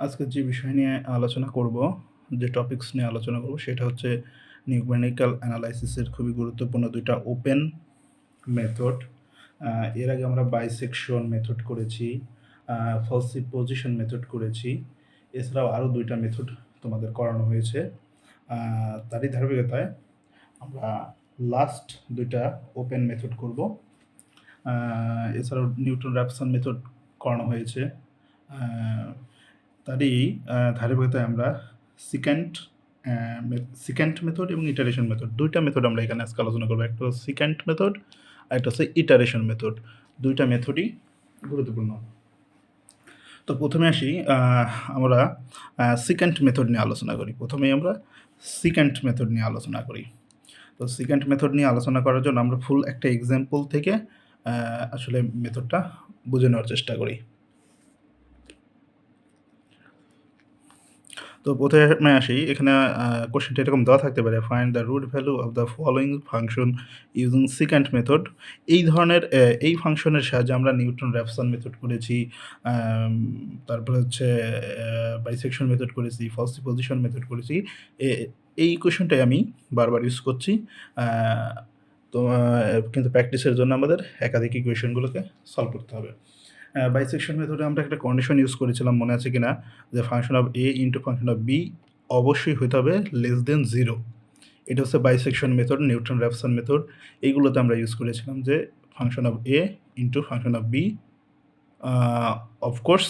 আজকে যে বিষয় নিয়ে আলোচনা করব, যে টপিকস নিয়ে আলোচনা করব সেটা হচ্ছে নিউমেরিক্যাল অ্যানালাইসিসের খুবই গুরুত্বপূর্ণ দুইটা ওপেন মেথড। এর আগে আমরা বাইসেকশন মেথড করেছি, ফলসি পজিশন মেথড করেছি, এছাড়াও আরও দুইটা মেথড তোমাদের করানো হয়েছে। তারই ধারাবাহিকতায় আমরা লাস্ট দুইটা ওপেন মেথড করব। এছাড়াও নিউটন র্যাপসন মেথড করানো হয়েছে। তারই ধারাবাহিকতায় আমরা সিক্যান্ট মেথড এবং ইটারেশন মেথড, দুইটা মেথড আমরা এখানে আজকে আলোচনা করবো। একটা হচ্ছে সিক্যান্ট মেথড আর একটা হচ্ছে ইটারেশন মেথড। দুইটা মেথডই গুরুত্বপূর্ণ। তো প্রথমে আসি, আমরা সিক্যান্ট মেথড নিয়ে আলোচনা করি। প্রথমেই আমরা সিক্যান্ট মেথড নিয়ে আলোচনা করি। তো সিক্যান্ট মেথড নিয়ে আলোচনা করার জন্য আমরা ফুল একটা এক্সাম্পল থেকে আসলে মেথডটা বুঝে নেওয়ার চেষ্টা করি। তো প্রথমে আসি, এখানে কোশ্চেনটা এরকম দেওয়া থাকতে পারে, find the root value of the following function using secant method. এই ধরনের এই ফাংশনের সাহায্যে আমরা নিউটন র্যাপসন মেথড করেছি, তারপরে হচ্ছে বাইসেকশন মেথড করেছি, ফলসি পজিশন মেথড করেছি। এই কোশ্চেনটাই আমি বারবার ইউজ করছি। তো কিন্তু প্র্যাকটিসের জন্য আমাদের একাধিক ইকুয়েশনগুলোকে সলভ করতে হবে। বাইসেকশন মেথডে আমরা একটা কন্ডিশন ইউজ করেছিলাম, মনে আছে কিনা, যে function of A into function of B অবশ্যই হতে হবে লেস দেন 0। এটা হচ্ছে bisection method, Newton Raphson method. এইগুলোতে আমরা ইউজ করেছিলাম যে function of A into function of B অফকোর্স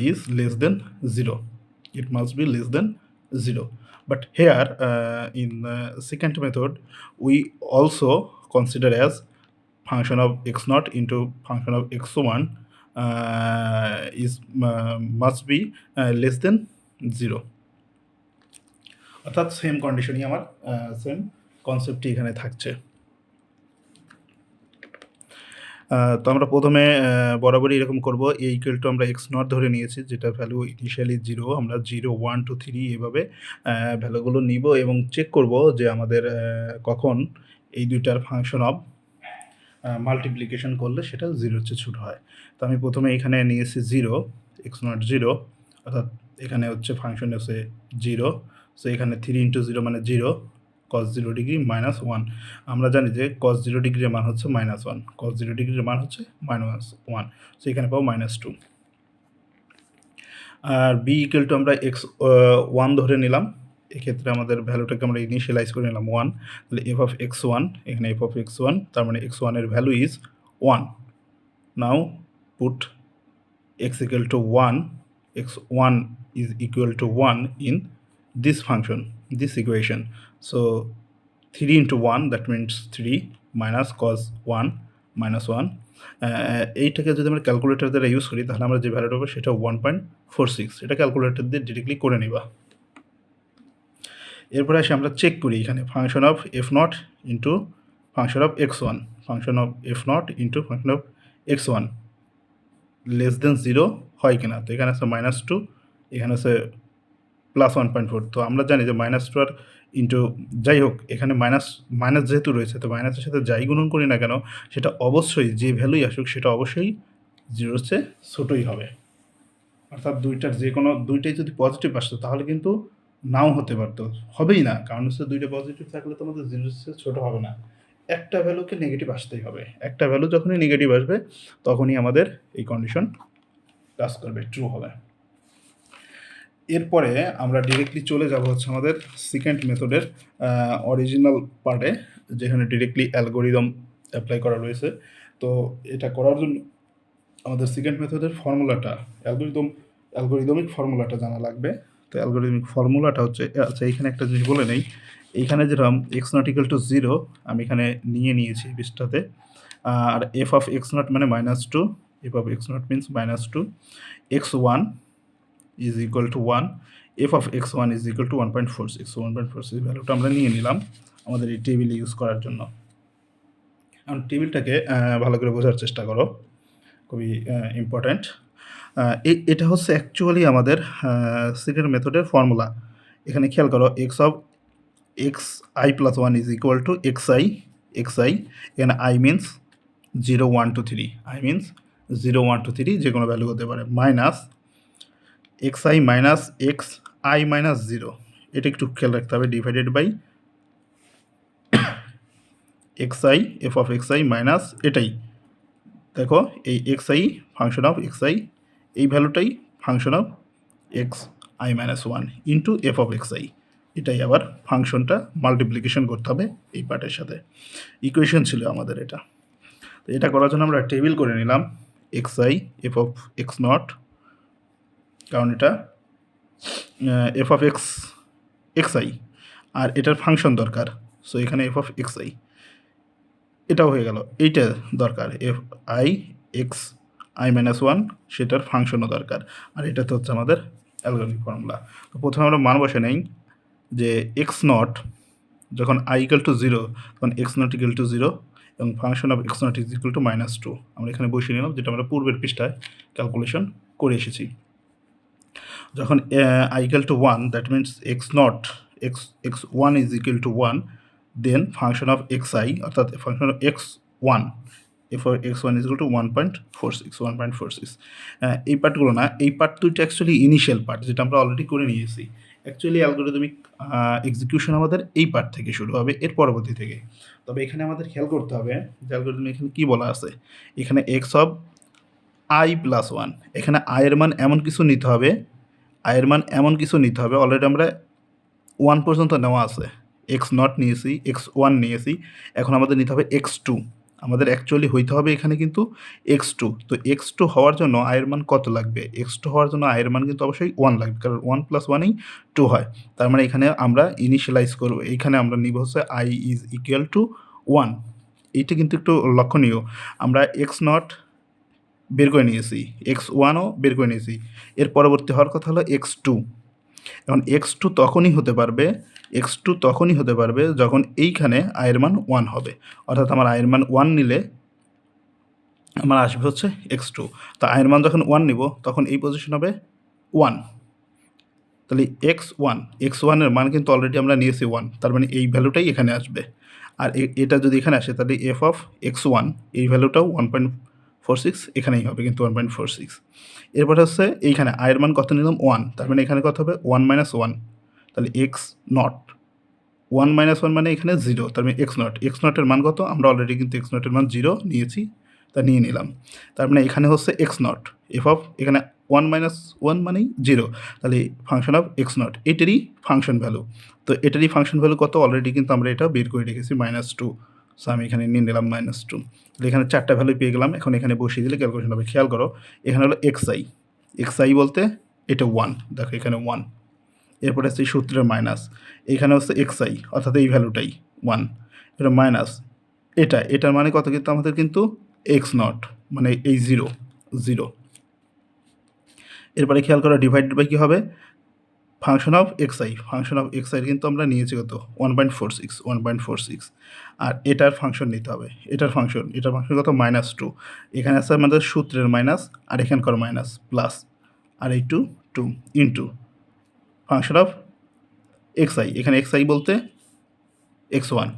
is less than 0. It must be less than 0. But here in secant method we also consider as function of x0 into function of x1 must be less than 0. অর্থাৎ same কন্ডিশনই আমার same কনসেপ্টই এখানে থাকছে। তো আমরা প্রথমে বরাবরই এরকম করব, এ ইকুয়াল টু আমরা x0 ধরে নিয়েছি, যেটা ভ্যালু ইনিশিয়ালি 0। আমরা 0, 1, 2, 3 এভাবে ভ্যালুগুলো নিব এবং চেক করব যে আমাদের কখন এই দুইটার ফাংশন অফ মাল্টিপ্লিকেশন করলে সেটা 0-র চেয়ে ছোটো হয়। তো আমি প্রথমে এখানে নিয়েছি 0, x0 0, অর্থাৎ এখানে হচ্ছে ফাংশন হচ্ছে 0। সো এখানে 3 ইন্টু 0 মানে 0, cos 0 ডিগ্রি মাইনাস 1। আমরা জানি যে cos 0 ডিগ্রির মান হচ্ছে -1, cos 0 ডিগ্রির মান হচ্ছে -1। সো এখানে পাবো -2। আর b ইকুয়াল টু আমরা x1 ধরে নিলাম। এক্ষেত্রে আমাদের ভ্যালুটাকে আমরা ইনিশিয়ালাইজ করে নিলাম 1। তাহলে f of x1, এখানে f of x1, তার মানে x1 এর value is 1। Now put x equal to 1, x1 is equal to 1 in this function, this equation. So 3 into 1, that means 3, minus cos 1 minus 1. এইটাকে যদি আমরা ক্যালকুলেটর দ্বারা use করি তাহলে আমরা যে ভ্যালুটা পাবো সেটা 1.46। এটা ক্যালকুলেটর দিয়ে ডিরেক্টলি করে নিবা। এরপরে আসি আমরা চেক করি এখানে function of f0 into function of x1, function of f0 into function of x1 less than 0 হয় কিনা। তো এখানে আছে -2, এখানে আছে +1.4। তো আমরা জানি যে -2 আর ইন্টু যাই হোক, এখানে মাইনাস যেহেতু রয়েছে, তো মাইনাসের সাথে যাই গুণন করি না কেন সেটা অবশ্যই যে ভ্যালুই আসুক সেটা অবশ্যই 0-র চেয়ে ছোটোই হবে। অর্থাৎ দুইটার যে কোনো দুইটাই যদি পজিটিভ আসতো তাহলে কিন্তু নাও হতে পারতো, হবেই না, কারণ হচ্ছে দুইটা পজিটিভ থাকলে তো আমাদের 0-র চেয়ে ছোটো হবে না। একটা ভ্যালুকে নেগেটিভ আসতেই হবে। একটা ভ্যালু যখনই নেগেটিভ আসবে তখনই আমাদের এই কন্ডিশন কাজ করবে, ট্রু হবে। এরপরে আমরা ডিরেক্টলি চলে যাব হচ্ছে আমাদের সিক্যান্ট মেথডের অরিজিনাল পার্টে, যেখানে ডিরেক্টলি অ্যালগোরিদম অ্যাপ্লাই করা রয়েছে। তো এটা করার জন্য আমাদের সিক্যান্ট মেথডের ফর্মুলাটা, অ্যালগোরিদমিক ফর্মুলাটা জানা লাগবে। তো অ্যালগোরিদমিক ফর্মুলাটা হচ্ছে, আচ্ছা এইখানে একটা জিনিস বলে নেই, এইখানে যেরকম x0 = 0 আমি এখানে নিয়েছি বিশটাতে, আর f of x0 মানে -2, f of x0 means -2, x1 is equal to 1, f of x1 is equal to 1.46। 1.46 ভ্যালুটা আমরা নিয়ে নিলাম আমাদের এই টেবিলে ইউজ করার জন্য। এখন টেবিলটাকে ভালো করে বোঝার চেষ্টা করো, খুবই ইম্পর্ট্যান্ট। এটা হচ্ছে অ্যাকচুয়ালি আমাদের সিক্যান্ট মেথডের ফর্মুলা। এখানে খেয়াল করো, x of xi plus 1 is equal to xi, এখানে i means 0, 1, 2, 3, i means 0, 1, 2, 3 যে কোনো ভ্যালু হতে পারে, minus X I minus X I minus zero, এটা একটু খেয়াল রাখতে হবে, divided by X I F of x I minus এটাই, দেখো এই X I function of x I, এই ভ্যালুটাই function of x I minus one into F of x I, এটাই আবার ফাংশনটা মাল্টিপ্লিকেশন করতে হবে এই পার্টের সাথে। ইকুয়েশন ছিল আমাদের এটা। তো এটা করার জন্য আমরা টেবিল করে নিলাম X I F of X nought, কারণ এটা F of X X I আর এটার ফাংশন দরকার, সো এখানে এফ অফ এক্স আই এটাও হয়ে গেল, এইটা দরকার F I x I minus one, সেটার ফাংশনও দরকার, আর এটা তো হচ্ছে আমাদের অ্যালগরিথমিক ফর্মুলা। তো প্রথমে আমরা মান বসে নেই যে এক্স নট যখন আই ইকুয়াল টু জিরো তখন X nought equal to zero এবং function of X nought is equal to minus two, আমরা এখানে বসিয়ে নিলাম যেটা আমরা পূর্বের পৃষ্ঠায় ক্যালকুলেশন করে এসেছি। যখন I equal to one, that means X nought X one is equal to one, then function of x I অর্থাৎ function of X one F X one is equal to 1.46 এই পার্টগুলো না, এই পার্ট দুইটা actually initial part যেটা আমরা already করে নিয়েছি। অ্যাকচুয়ালি অ্যালগরিদমিক এক্সিকিউশন আমাদের এই পার্ট থেকে শুরু হবে, এর পরবর্তী থেকে। তবে এখানে আমাদের খেয়াল করতে হবে যে অ্যালগরিদম এখানে কী বলা আছে, এখানে x of I plus one, এখানে আয়ের মান এমন কিছু নিতে হবে, আয়ের মান এমন কিছু নিতে হবে, অলরেডি আমরা ওয়ান পর্যন্ত নেওয়া আছে, এক্স নট নিয়েছি, এক্স ওয়ান নিয়েছি, এখন আমাদের নিতে হবে এক্স টু, আমাদের অ্যাকচুয়ালি হইতে হবে এখানে কিন্তু এক্স টু। তো এক্স টু হওয়ার জন্য আয়ের মান কত লাগবে, এক্স টু হওয়ার জন্য আয়ের মান কিন্তু অবশ্যই ওয়ান লাগবে, কারণ ওয়ান প্লাস ওয়ানেই টু হয়। তার মানে এখানে আমরা ইনিশিয়ালাইজ করবো, এইখানে আমরা নিব হচ্ছে I is equal to one, এইটা কিন্তু একটু লক্ষণীয়। আমরা এক্স নট বের করে নিয়েছি, এক্স ওয়ানও বের করে নিয়েছি, এর পরবর্তী হওয়ার কথা হলো এক্স টু। এখন এক্স টু তখনই হতে পারবে যখন এইখানে আয়ের মান ওয়ান হবে, অর্থাৎ আমার আয়ের মান ওয়ান নিলে আমার আসবে হচ্ছে এক্স টু। তো আয়ের মান যখন ওয়ান নিব তখন এই পজিশন হবে ওয়ান, তাহলে এক্স ওয়ানের মান কিন্তু অলরেডি আমরা নিয়েছি ওয়ান, তার মানে এই ভ্যালুটাই এখানে আসবে। আর এটা যদি এখানে আসে তাহলে এফ অফ এক্স ওয়ান এই ভ্যালুটাও 1.46 এখানেই হবে কিন্তু 1.46। এরপরে হচ্ছে এইখানে আয়ের মান কত নিলাম ওয়ান, তার মানে এখানে কত হবে ওয়ান মাইনাস ওয়ান, তাহলে x not one minus one মানে এখানে জিরো, তার মানে এক্স নটের মান কত, আমরা অলরেডি কিন্তু এক্স নটের মান জিরো নিয়েছি, তা নিয়ে নিলাম। তার মানে এখানে হচ্ছে এক্স নট এফ অফ এখানে ওয়ান মাইনাস ওয়ান মানেই জিরো, তাহলে ফাংশন অফ এক্স নট এটারই ফাংশন ভ্যালু। তো এটারই ফাংশন ভ্যালু কত, অলরেডি কিন্তু আমরা এটা বের করে রেখেছি মাইনাস টু, সো আমি এখানে নিয়ে নিলাম মাইনাস টু। তাহলে এখানে চারটা ভ্যালু পেয়ে গেলাম, এখন এখানে বসিয়ে দিলে ক্যালকুলেশন হবে। খেয়াল করো এখানে হলো এক্স আই বলতে এটা ওয়ান, দেখো এখানে ওয়ান, এরপরে হচ্ছে সূত্রের মাইনাস, এখানে হচ্ছে এক্স আই অর্থাৎ এই ভ্যালুটাই ওয়ান, এটা মাইনাস এটার মানে কত কিন্তু আমাদের কিন্তু এক্স নট মানে এই জিরো। এরপরে খেয়াল করো ডিভাইডেড বাই কী হবে, ফাংশন অফ এক্স আই কিন্তু আমরা নিয়েছি কত 1.46, আর এটার ফাংশন নিতে হবে, এটার ফাংশন কত মাইনাস টু, এখানে আছে আমাদের সূত্রের মাইনাস আর এখানকার মাইনাস প্লাস, আর এই two into function of x i, এখানে এক্স আই বলতে এক্স ওয়ান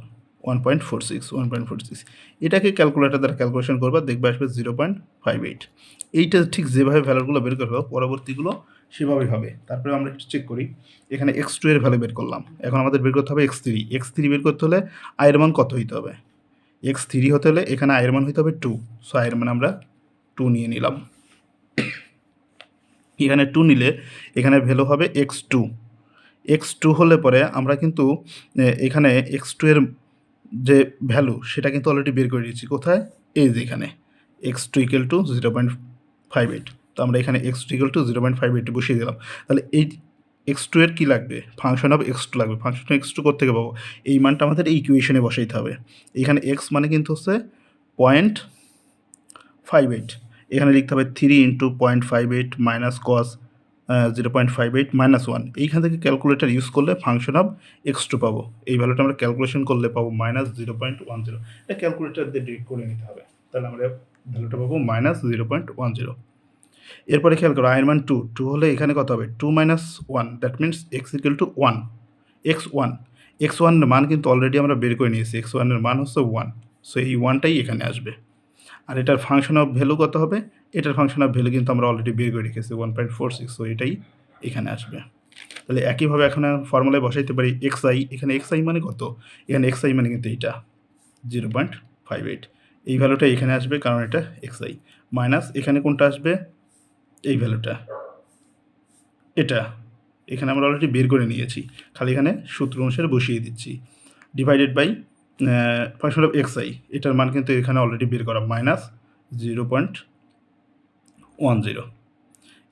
1.46, এটাকে ক্যালকুলেটার দ্বারা ক্যালকুলেশন করবা, দেখবে আসবে 0.58। এইটা ঠিক যেভাবে ভ্যালুগুলো বের করবো পরবর্তীগুলো সেভাবেই হবে। তারপরে আমরা একটু চেক করি, এখানে এক্স টু এর ভ্যালু বের করলাম, এখন আমাদের বের করতে হবে এক্স থ্রি বের করতে হলে আয়ের মান কত হইতে হবে, এক্স থ্রি হতে হলে এখানে আয়ের মান হইতে হবে টু, সো আয়ের মান আমরা টু নিয়ে নিলাম। এখানে টু নিলে এখানে ভ্যালু হবে এক্স টু হলে পরে আমরা কিন্তু এখানে এক্স টু এর যে ভ্যালু সেটা কিন্তু অলরেডি বের করে দিয়েছি, কোথায় এই যে এখানে এক্স টু ইকুয়াল টু 0.58, তো আমরা এখানে এক্স টু ইকুয়াল টু 0.58 বসিয়ে দিলাম। তাহলে এই এক্স টু এর কী লাগবে, ফাংশন অফ এক্স টু লাগবে, ফাংশন অফ এক্স টু কোথেকে পাবো, এই মানটা আমাদের এই ইকুয়েশনে বসাইতে হবে। এখানে এক্স মানে কিন্তু হচ্ছে 0.58, এখানে লিখতে হবে 3 into 0.58 minus cos 0.58 minus one, এইখান থেকে ক্যালকুলেটার ইউজ করলে ফাংশন অফ এক্স টু পাবো, এই ভ্যালুটা আমরা ক্যালকুলেশন করলে পাবো মাইনাস 0.10, এটা ক্যালকুলেটার দিয়ে ডিরেক্ট করে নিতে হবে, তাহলে আমরা ভ্যালুটা পাবো মাইনাস 0.10। এরপরে খেয়াল করো আয়ের মান টু হলে এখানে কত হবে two minus one, that means x equal to one, x ওয়ানের মান কিন্তু অলরেডি আমরা বের করে নিয়েছি, এক্স ওয়ানের মান হচ্ছে ওয়ান, সো এই ওয়ানটাই এখানে আসবে। আর এটার ফাংশন অফ ভ্যালু কত হবে, এটার ফাংশন অফ ভ্যালু কিন্তু আমরা অলরেডি বের করে রেখেছি 1.46, সো এটাই এখানে আসবে। তাহলে একইভাবে এখন ফর্মুলায় বসাইতে পারি xi, এখানে xi মানে কত? এখানে xi মানে কিন্তু এইটা 0.58, এই ভ্যালুটা এখানে আসবে কারণ এটা xi, মাইনাস এখানে কোনটা আসবে? এই ভ্যালুটা, এটা এখানে আমরা অলরেডি বের করে নিয়েছি, খালি এখানে সূত্র অনুসারে বসিয়ে দিচ্ছি, divided by function of xi, এটার মান কিন্তু এখানে অলরেডি বের করা, মাইনাস 0.10,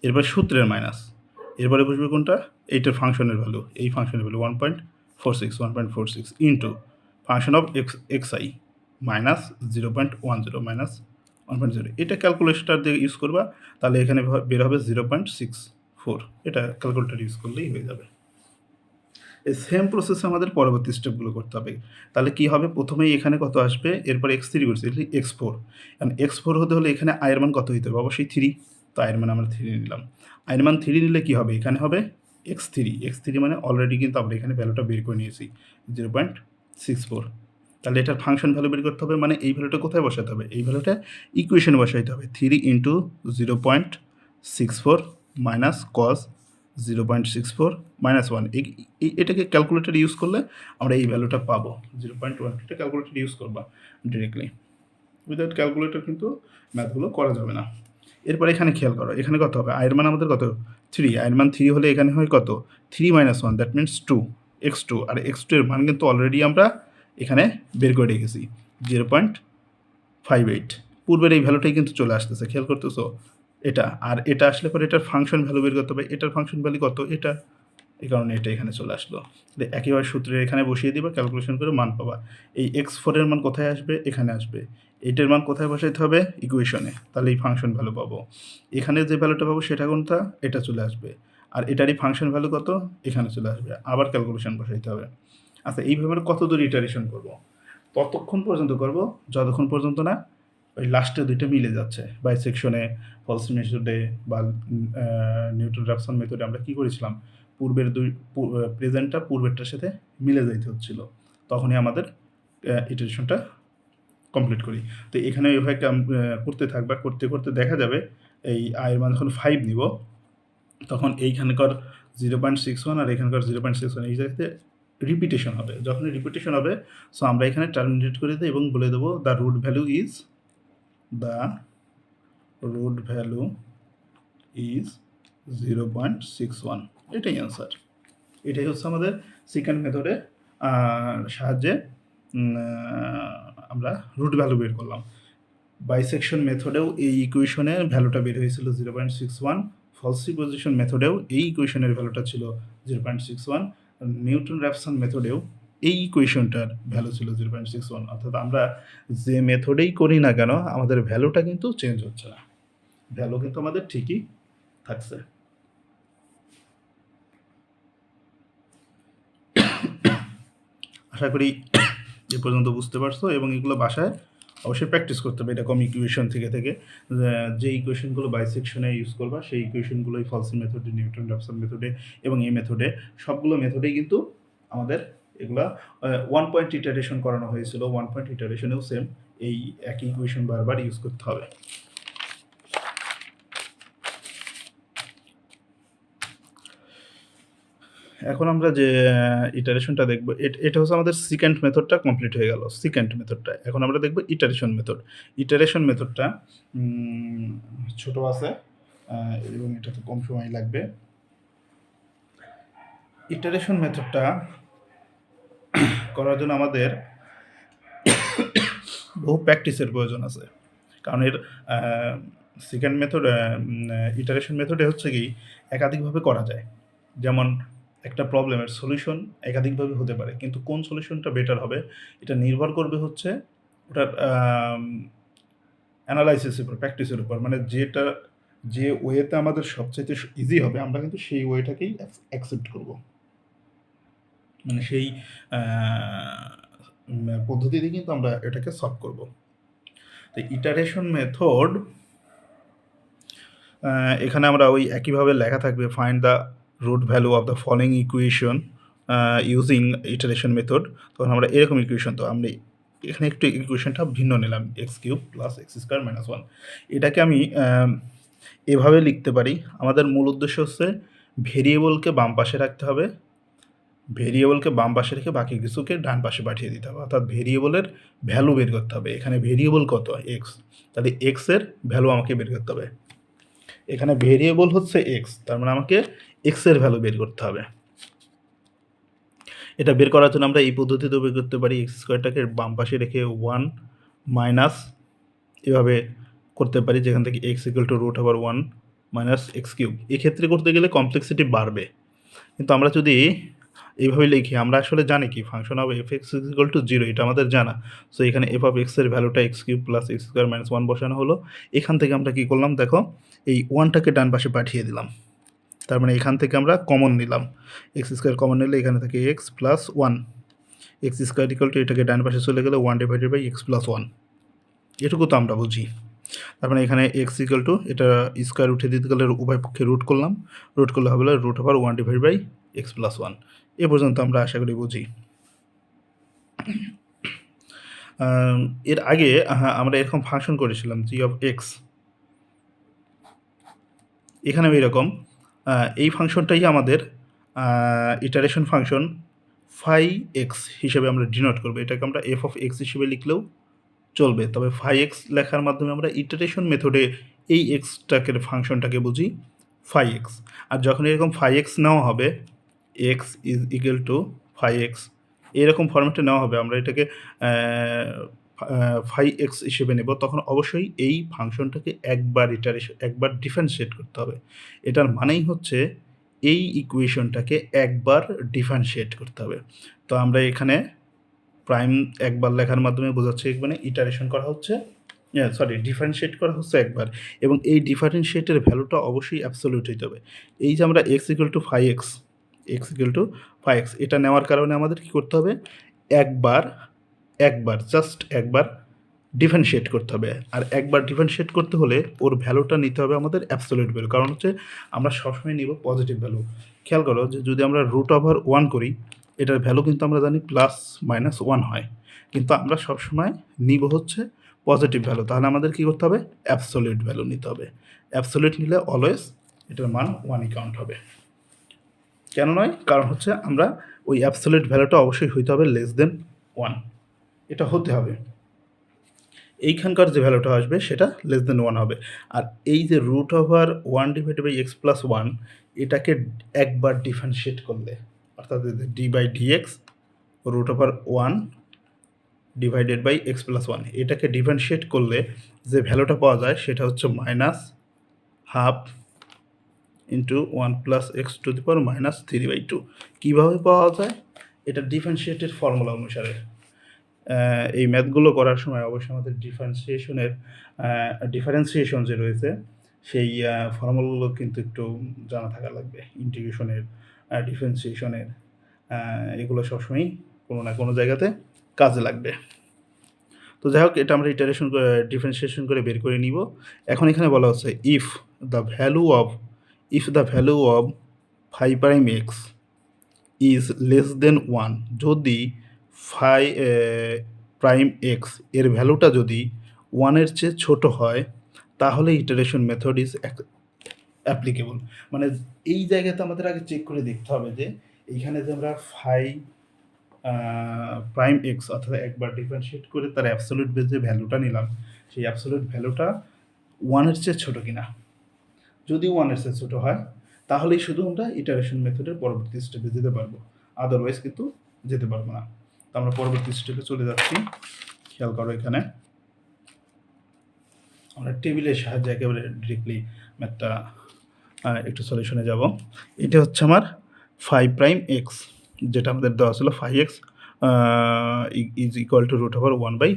এরপর সূত্রের মাইনাস, এরপরে বসবে কোনটা? এইটার ফাংশনের ভ্যালু, এই ফাংশনের value 1.46 into function of xi minus 0.10 minus 1.0, এটা ক্যালকুলেশনটা দিয়ে ইউজ করবা, তাহলে এখানে বের হবে 0.64, এটা ক্যালকুলেটর ইউজ করলেই হয়ে যাবে। এই সেম প্রসেসে আমাদের পরবর্তী স্টেপগুলো করতে হবে। তাহলে কী হবে? প্রথমেই এখানে কত আসবে, এরপর x3 করছি, x4, কারণ x4 হতে হলে এখানে আয়ের মান কত হইতে হবে? অবশ্যই 3, তো আয়ের মান আমরা 3 নিলাম। আয়ের মান 3 নিলে কী হবে? এখানে হবে x3 মানে অলরেডি কিন্তু আমরা এখানে ভ্যালুটা বের করে নিয়েছি 0.64, তাহলে এটার ফাংশন ভ্যালু বের করতে হবে, মানে এই ভ্যালুটা কোথায় বসাতে হবে? এই ভ্যালুটা ইকুয়েশনে বসাইতে হবে, 3 ইন্টু 0.64 মাইনাস কস 0.64 মাইনাস 1, এটাকে ক্যালকুলেটর ইউজ করলে আমরা এই ভ্যালুটা পাবো 0.1, এটা ক্যালকুলেটর ইউজ করবা ডিরেক্টলি, উইদাউট ক্যালকুলেটর কিন্তু ম্যাথগুলো করা যাবে না। এরপর এখানে খেয়াল করো, এখানে কত হবে? আয়ের মান আমাদের কত? 3, আয়ের মান 3 হলে এখানে হয় কত? 3 minus 1, that means 2, x2, R x2 এর মান কিন্তু অলরেডি আমরা এখানে বের করে রেখেছি 0.58, পূর্বের এই ভ্যালুটাই কিন্তু চলে আসতেছে, খেয়াল করতেছো? এটা আর এটা আসলে পরে এটার ফাংশন ভ্যালু বের করতে হবে, এটার ফাংশন ভ্যালু কত? এটা, এই কারণে এটা এখানে চলে আসলো। একইভাবে সূত্রের এখানে বসিয়ে দিবা, ক্যালকুলেশন করে মান পাবা। এই x4 এর মান কোথায় আসবে? এখানে আসবে। এইটার মান কোথায় বসাইতে হবে? ইকুয়েশনে, তাহলে এই ফাংশন ভ্যালু পাবো। এখানে যে ভ্যালুটা পাবো সেটা কোনটা? এটা চলে আসবে। আর এটারই ফাংশন ভ্যালু কত? এখানে চলে আসবে, আবার ক্যালকুলেশন বসাইতে হবে। আচ্ছা, এইভাবে আমরা কত দূর ইটারেশন করবো? ততক্ষণ পর্যন্ত করব যতক্ষণ পর্যন্ত না ওই লাস্টে দুইটা মিলে যাচ্ছে। বাইসেকশনে, ফলস মেথডে বা নিউটন রাফসন মেথডে আমরা কী করেছিলাম? পূর্বের প্রেজেন্টটা পূর্বেরটার সাথে মিলে যাইতে হচ্ছিল, তখনই আমাদের ইটারেশনটা কমপ্লিট করি। তো এখানে এইভাবে করতে থাকবা, করতে করতে দেখা যাবে এই আয়ের মান যখন 5 নিব, তখন এইখানকার 0.61 আর এখানকার 0.61 এই জায়গাতে রিপিটেশন হবে। যখনই রিপিটেশন হবে, সো আমরা এখানে টার্মিনেট করে দিই এবং বলে দেবো দ্য রুট ভ্যালু ইজ 0.61, এটাই অ্যান্সার। এটাই হচ্ছে আমাদের সেকেন্ড মেথডের সাহায্যে আমরা রুট ভ্যালু বের করলাম। বাইসেকশন মেথডেও এই ইকুয়েশনের ভ্যালুটা বের হয়েছিল 0.61, ফলসিপোজিশন মেথডেও এই ইকুয়েশনের ভ্যালুটা ছিল 0.61, নিউটন র্যাফসন মেথডেও এই ইকুয়েশনটার ভ্যালু ছিল 0.61, অর্থাৎ আমরা যে মেথডেই করি না কেন আমাদের ভ্যালুটা কিন্তু চেঞ্জ হচ্ছে না, ভ্যালু কিন্তু আমাদের ঠিকই থাকছে। আশা করি এ পর্যন্ত বুঝতে পারছো, এবং এগুলো বাসায় অবশ্যই প্র্যাকটিস করতে হবে এরকম ইকুয়েশন থেকে যে ইকুয়েশনগুলো বাইসেকশনে ইউজ করবা সেই ইকুয়েশনগুলোই ফলসি মেথডে, নিউটন রাফসন মেথডে এবং এই মেথডে, সবগুলো মেথডেই কিন্তু আমাদের এগুলা 1 পয়েন্ট ইটারেশন করানো হয়েছিল। 1 পয়েন্ট ইটারেশনেও সেম এই একই ইকুয়েশন বারবার ইউজ করতে হবে। এখন আমরা যে ইটারেশনটা দেখব, এটা হচ্ছে আমাদের সেকেন্ড মেথডটা কমপ্লিট হয়ে গেল, সেকেন্ড মেথডটা। এখন আমরা দেখব ইটারেশন মেথড। ইটারেশন মেথডটা ছোট আছে এবং এটাতে কম সময় লাগবে। ইটারেশন মেথডটা করার জন্য আমাদের বহু প্র্যাকটিসের প্রয়োজন আছে, কারণ এর সেকেন্ড মেথড, ইটারেশন মেথডে হচ্ছে কি একাধিকভাবে করা যায়। যেমন একটা প্রবলেমের সলিউশন একাধিকভাবে হতে পারে, কিন্তু কোন সলিউশনটা বেটার হবে এটা নির্ভর করবে হচ্ছে ওটার অ্যানালাইসিসের উপর, প্র্যাকটিসের উপর। মানে যে ওয়েতে আমাদের সবচেয়ে ইজি হবে আমরা কিন্তু সেই ওয়েটাকেই অ্যাকসেপ্ট করব, মানে সেই পদ্ধতিতে কিন্তু আমরা এটাকে সলভ করব। তো ইটারেশন মেথড এখানে আমরা ওই একইভাবে লেখা থাকবে, find the root value of the following equation using iteration method. তখন আমরা এরকম ইকুয়েশন, তো আমরা এখানে একটু ইকুয়েশনটা ভিন্ন নিলাম, x³ + x² - 1। এটাকে আমি এভাবে লিখতে পারি। আমাদের মূল উদ্দেশ্য হচ্ছে ভেরিয়েবলকে বাম পাশে রাখতে হবে, ভেরিয়েবলকে বাম পাশে রেখে বাকি কিছুকে ডান পাশে পাঠিয়ে দিতে হবে, অর্থাৎ ভেরিয়েবলের ভ্যালু বের করতে হবে। এখানে ভেরিয়েবল কত? এক্স, তাহলে এক্সের ভ্যালু আমাকে বের করতে হবে। এখানে ভেরিয়েবল হচ্ছে এক্স, তার মানে আমাকে এক্সের ভ্যালু বের করতে হবে। এটা বের করার জন্য আমরা এই পদ্ধতিতেও বের করতে পারি, এক্স স্কোয়ারটাকে বাম পাশে রেখে 1 মাইনাস এভাবে করতে পারি, যেখান থেকে x equal to root over 1 minus x cube. এক্ষেত্রে করতে গেলে কমপ্লেক্সিটি বাড়বে, কিন্তু আমরা যদি এইভাবে লিখি, আমরা আসলে জানি কি function of F x equal two 0, এটা আমাদের জানা। সো এখানে এফ অফ এক্সের ভ্যালুটা x cube plus x square minus 1 বসানো হলো। এখান থেকে আমরা কী করলাম দেখো, এই 1টাকে ডান পাশে পাঠিয়ে দিলাম, তার মানে এখান থেকে আমরা কমন নিলাম, এক্স স্কোয়ার কমন নিলে এখানে থাকে x plus 1, x square equal to এটাকে ডান পাশে চলে গেলে 1 ডিভাইডেড বাই এক্স প্লাস 1, এটুকু তো আমরা বুঝি। তার মানে এখানে এক্স ইকুয়াল টু এটা স্কোয়ার উঠে দিতে গেলে উভয় পক্ষে রুট করলাম, রুট করলে হবে root over 1 divide by x plus 1। এ পর্যন্ত আমরা আশা করি বুঝি। এর আগে আমরা এরকম ফাংশন করেছিলাম জি অফ এক্স, এখানেও এরকম এই ফাংশনটাই আমাদের ইটারেশন ফাংশন ফাই এক্স হিসেবে আমরা ডিনোট করবো। এটাকে আমরা এফ অফ এক্স হিসেবে লিখলেও চলবে, তবে ফাই এক্স লেখার মাধ্যমে আমরা ইটারেশন মেথডে এই এক্সটাকে ফাংশনটাকে বুঝি ফাই এক্স। আর যখন এরকম ফাই এক্স নেওয়া হবে, x is equal to phi x, এরকম ফর্মেটে নেওয়া হবে, আমরা এটাকে ফাই এক্স হিসেবে নেব, তখন অবশ্যই এই ফাংশনটাকে একবার ডিফারেন্সিয়েট করতে হবে। এটার মানেই হচ্ছে এই ইকুয়েশনটাকে একবার ডিফারেন্সিয়েট করতে হবে। তো আমরা এখানে প্রাইম একবার লেখার মাধ্যমে বোঝাচ্ছে মানে ইটারেশন করা হচ্ছে, ডিফারেন্সিয়েট করা হচ্ছে একবার, এবং এই ডিফারেন্সিয়েটের ভ্যালুটা অবশ্যই অ্যাবসলিউট হইতে হবে। এই যে আমরা x equal to phi x, x equal to phi x, এটা নেওয়ার কারণে আমাদের কী করতে হবে, জাস্ট একবার ডিফারেন্সিয়েট করতে হবে। আর একবার ডিফারেন্সিয়েট করতে হলে ওর ভ্যালুটা নিতে হবে আমাদের অ্যাবসলিউট ভ্যালু, কারণ হচ্ছে আমরা সবসময় নিব পজিটিভ ভ্যালু। খেয়াল করো যে যদি আমরা রুট ওভার 1 করি, এটার ভ্যালু কিন্তু আমরা জানি প্লাস মাইনাস 1 হয়, কিন্তু আমরা সবসময় নিব হচ্ছে পজিটিভ ভ্যালু, তাহলে আমাদের কী করতে হবে, অ্যাবসলিউট ভ্যালু নিতে হবে। অ্যাবসলিউট নিলে অলওয়েজ এটার মান 1ই কাউন্ট হবে। কেন নয়, কারণ হচ্ছে আমরা ওই অ্যাবসলিউট ভ্যালুটা অবশ্যই হইতে হবে লেস দেন 1, এটা হতে হবে। এইখানকার যে ভ্যালুটা আসবে সেটা লেস দেন 1 হবে। আর এই যে root over 1 divided by x plus 1, এটাকে একবার ডিফারেন্সিয়েট করলে, অর্থাৎ d by dx root over 1 divided by x plus 1, এটাকে ডিফারেন্সিয়েট করলে যে ভ্যালুটা পাওয়া যায় সেটা হচ্ছে minus half into 1 plus x to the power minus 3/2। কীভাবে পাওয়া যায়? এটা ডিফারেন্সিয়েটের ফর্মুলা অনুসারে। এই ম্যাথগুলো করার সময় অবশ্যই আমাদের ডিফারেন্সিয়েশন যে রয়েছে সেই ফর্মুলাগুলো কিন্তু একটু জানা থাকা লাগবে। ইন্টিগ্রেশনের, ডিফারেন্সিয়েশনের, এগুলো সবসময়ই কোনো না কোনো জায়গাতে কাজে লাগবে। তো যাই হোক, এটা আমরা ডিফারেন্সিয়েশন করে বের করে নিব। এখন এখানে বলা হচ্ছে if the value of phi prime x is less than 1, যদি ফাই প্রাইম এক্স এর ভ্যালুটা যদি 1-এর চেয়ে ছোটো হয়, তাহলে ইটারেশন মেথড ইজ অ্যাপ্লিকেবল। মানে এই জায়গাতে আমাদের আগে চেক করে দেখতে হবে যে এইখানে যে আমরা ফাই প্রাইম এক্স অর্থাৎ একবার ডিফারেন্সিয়েট করে তার অ্যাবসলিউট যে ভ্যালুটা নিলাম, সেই অ্যাবসলিউট ভ্যালুটা 1-এর চেয়ে ছোটো কিনা। যদি 1-এর চেয়ে ছোটো হয়, তাহলেই শুধু আমরা ইটারেশন মেথডের পরবর্তী স্টেপে যেতে পারবো, আদারওয়াইজ কিন্তু যেতে পারবো না। তো আমরা পরবর্তী স্টেপে চলে যাচ্ছি। খেয়াল করো, এখানে আমরা টেবিলের সাহায্যে একেবারে ডিরেক্টলি ম্যাথটা একটু সলিউশনে যাব। এটা হচ্ছে আমার ফাই প্রাইম এক্স, যেটা আমাদের দেওয়া ছিল phi x is equal to root over 1 by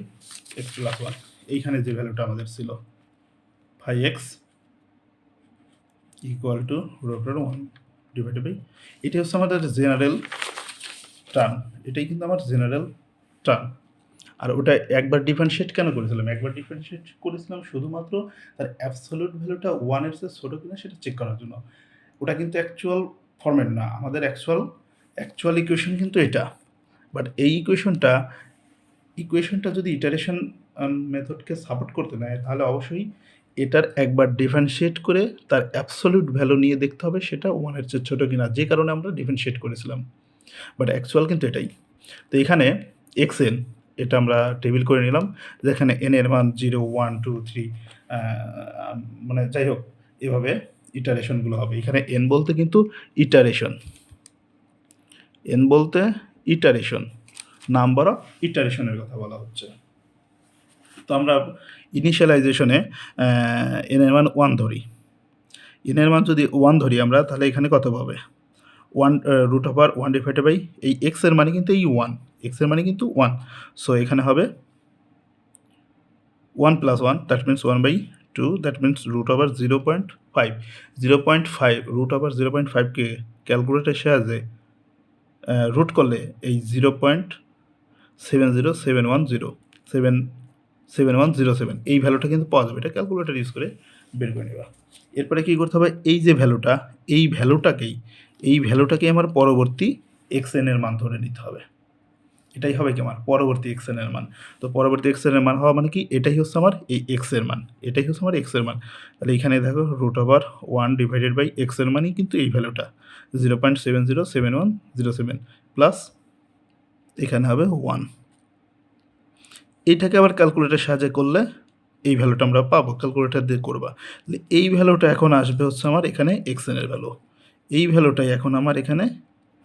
x plus 1। এইখানে যে ভ্যালুটা আমাদের ছিল phi x equal to root over 1 divided by, এটি হচ্ছে আমাদের জেনারেল টার্ম, এটাই কিন্তু আমার জেনারেল টার্ম। আর ওটা একবার ডিফারেন্সিয়েট কেন করেছিলাম? একবার ডিফারেন্সিয়েট করেছিলাম শুধুমাত্র তার অ্যাবসলিউট ভ্যালুটা 1-এর চেয়ে ছোটো কিনা সেটা চেক করার জন্য। ওটা কিন্তু অ্যাকচুয়াল ফর্মেট না, আমাদের অ্যাকচুয়াল ইকুয়েশন কিন্তু এটা। বাট এই ইকুয়েশনটা যদি ইটারেশন মেথডকে সাপোর্ট করতে নেয়, তাহলে অবশ্যই এটার একবার ডিফারেনশিয়েট করে তার অ্যাবসোলিউট ভ্যালু নিয়ে দেখতে হবে সেটা 1 এর চেয়ে ছোট কিনা, যে কারণে আমরা ডিফারেনশিয়েট করেছিলাম। বাট অ্যাকচুয়াল কিন্তু এটাই। তো এখানে xn এটা আমরা টেবিল করে নিলাম, যেখানে n এর মান 0, 1, 2, 3 মানে যাই হোক এভাবে ইটারেশনগুলো হবে। এখানে n বলতে কিন্তু ইটারেশন, n বলতে ইটারেশন, নাম্বার অফ ইটারেশনের কথা বলা হচ্ছে। তো আমরা ইনিশিয়ালাইজেশনে n এর মান 1 ধরি, n এর মান যদি 1 ধরি আমরা, তাহলে এখানে কত পাবে 1 রুট ওভার 1 ডিভাইডেড বাই এই x এর মানে কিন্তু এই 1, x এর মানে কিন্তু 1, সো এখানে হবে 1 plus 1, that means 1/2, that means root over 0.5, 0.5 root over 0.5কে ক্যালকুলেটারের সাহায্যে রুট করলে এই 0.70710 এই ভ্যালুটা কিন্তু পাওয়া যাবে। এটা ক্যালকুলেটর ইউজ করে বের করে নেবা। এরপরে কী করতে হবে, এই যে ভ্যালুটা, এই ভ্যালুটাকেই আমার পরবর্তী xn এর মান ধরে নিতে হবে। এটাই হবে কি আমার পরবর্তী xn এর মান। তো পরবর্তী xn এর মান হওয়া মানে কি, এটাই হচ্ছে আমার এই x এর মান, এটাই হচ্ছে আমার x এর মান। তাহলে এখানে দেখো root over 1 divided by x এর মানই কিন্তু এই ভ্যালুটা 0.707107 প্লাস এখানে হবে 1। এইটাকে আবার ক্যালকুলেটারের সাহায্যে করলে এই ভ্যালুটা আমরা পাবো, ক্যালকুলেটার দিয়ে করবা। তাহলে এই ভ্যালুটা এখন আসবে হচ্ছে আমার এখানে xn এর ভ্যালু, এই ভ্যালুটাই এখন আমার এখানে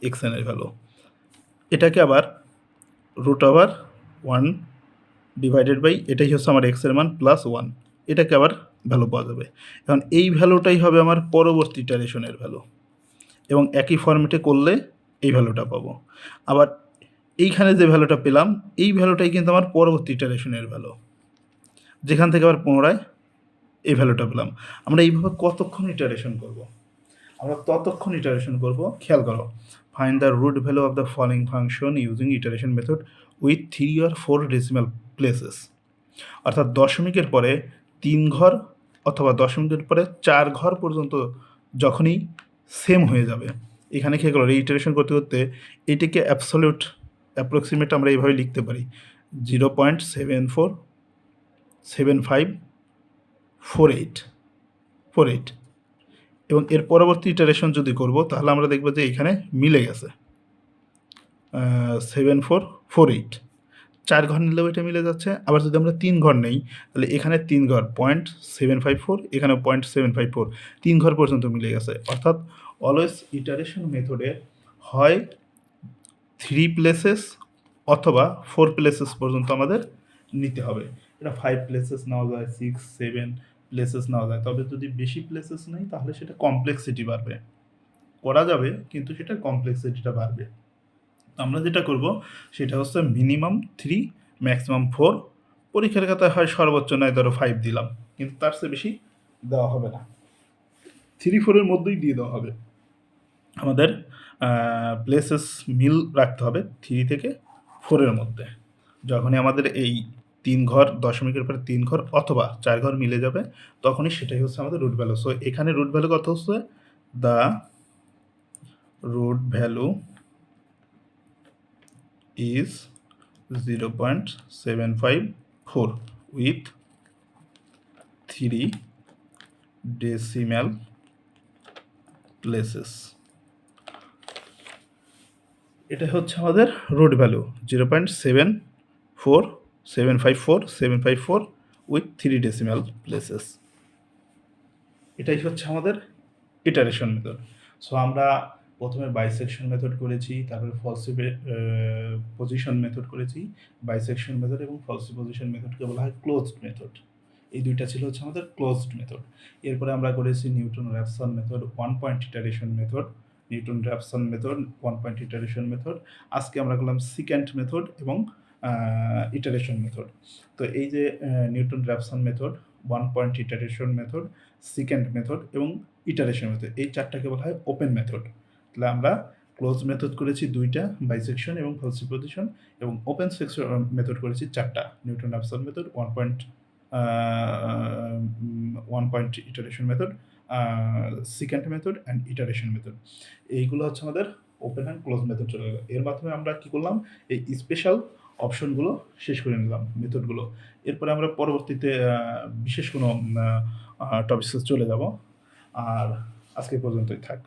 xn এর ভ্যালু। এটাকে আবার রুট ওভার 1 ডিভাইডেড বাই এটাই হচ্ছে আমার x এর মান প্লাস 1, এটাকে আবার ভ্যালু পাওয়া যাবে। এখন এই ভ্যালুটাই হবে আমার পরবর্তী ইটারেশনের ভ্যালু, এবং একই ফর্মেটে করলে এই ভ্যালুটা পাবো। আবার এইখানে যে ভ্যালুটা পেলাম, এই ভ্যালুটাই কিন্তু আমার পরবর্তী ইটারেশনের ভ্যালু, যেখান থেকে আবার পুনরায় এই ভ্যালুটা পেলাম। আমরা এইভাবে কতক্ষণ ইটারেশন করব, আমরা ততক্ষণ ইটারেশন করব। খেয়াল করো, find the root value of the following function using iteration method with 3 or 4 decimal places. অর্থাৎ দশমিকের পরে 3 ঘর অথবা দশমিকের পরে 4 ঘর পর্যন্ত যখনই সেম হয়ে যাবে। এখানে খেয়াল করো, ইটারেশন করতে করতে এটিকে অ্যাবসলিউট অ্যাপ্রক্সিমেট আমরা এইভাবে লিখতে পারি 0.747548 এবং এর পরবর্তী ইটারেশন যদি করব, তাহলে আমরা দেখব যে এখানে মিলে গেছে 7448, 4 ঘর নিলেও এটা মিলে যাচ্ছে। আবার যদি আমরা 3 ঘর নেই, তাহলে এখানে 3 ঘর 0.754, এখানে 0.754, 3 ঘর পর্যন্ত মিলে গেছে। অর্থাৎ অলওয়েজ ইটারেশন মেথডে হয় 3 প্লেসেস অথবা 4 প্লেসেস পর্যন্ত আমাদের নিতে হবে। এটা 5 প্লেসেস নেওয়া যায়, 6, 7 প্লেসেস নেওয়া যায়। তবে যদি বেশি প্লেসেস নেই, তাহলে সেটা কমপ্লেক্সিটি বাড়বে। করা যাবে, কিন্তু সেটা কমপ্লেক্সিটিটা বাড়বে। আমরা যেটা করব সেটা হচ্ছে মিনিমাম 3, ম্যাক্সিমাম 4। পরীক্ষার খাতায় হয় সর্বোচ্চ নয় ধরো 5 দিলাম, কিন্তু তার চেয়ে বেশি দেওয়া হবে না, 3, 4-এর মধ্যেই দিয়ে দেওয়া হবে। আমাদের প্লেসেস মিল রাখতে হবে 3 থেকে 4-এর মধ্যে। যখনই আমাদের এই 3 ঘর দশমিকের পরে 3 ঘর অথবা 4 ঘর মিলে যাবে, তখনই সেটাই হচ্ছে আমাদের রুট ভ্যালু। সো এখানে রুট ভ্যালু কত হচ্ছে, the root value is 0.754 with 3 decimal places। এটা হচ্ছে আমাদের root value 0.74754 with 3 decimal places। এটাই হচ্ছে আমাদের ইটারেশন মেথড। সো আমরা প্রথমে বাইসেকশন মেথড করেছি, তারপরে পজিশন মেথড করেছি। বাইসেকশন মেথড এবং পজিশন মেথডকে বলা হয় ক্লোজড মেথড। এই দুইটা ছিল হচ্ছে আমাদের ক্লোজড মেথড। এরপরে আমরা করেছি Newton Raphson method, 1 point iteration method, Newton Raphson method, 1 point iteration method. আজকে আমরা করলাম সিক্যান্ট মেথড এবং ইটারেশন মেথড। তো এই যে Newton Raphson method, 1 point iteration method, secant method এবং ইটারেশন মেথড, এই চারটাকে বলা হয় ওপেন মেথড। তাহলে আমরা ক্লোজ মেথড করেছি 2টা, বাইসেকশন এবং ফলসিপোজিশন, এবং ওপেন সেকশন মেথড করেছি 4টা, Newton Raphson method, 1 point iteration method, secant method and iteration method. এইগুলো হচ্ছে আমাদের ওপেন অ্যান্ড ক্লোজ মেথড চলে গেল। এর মাধ্যমে আমরা কি করলাম, এই স্পেশাল অপশনগুলো শেষ করে নিলাম, মেথডগুলো। এরপরে আমরা পরবর্তীতে বিশেষ কোনো টপিকসে চলে যাব। আর আজকে পর্যন্তই থাক।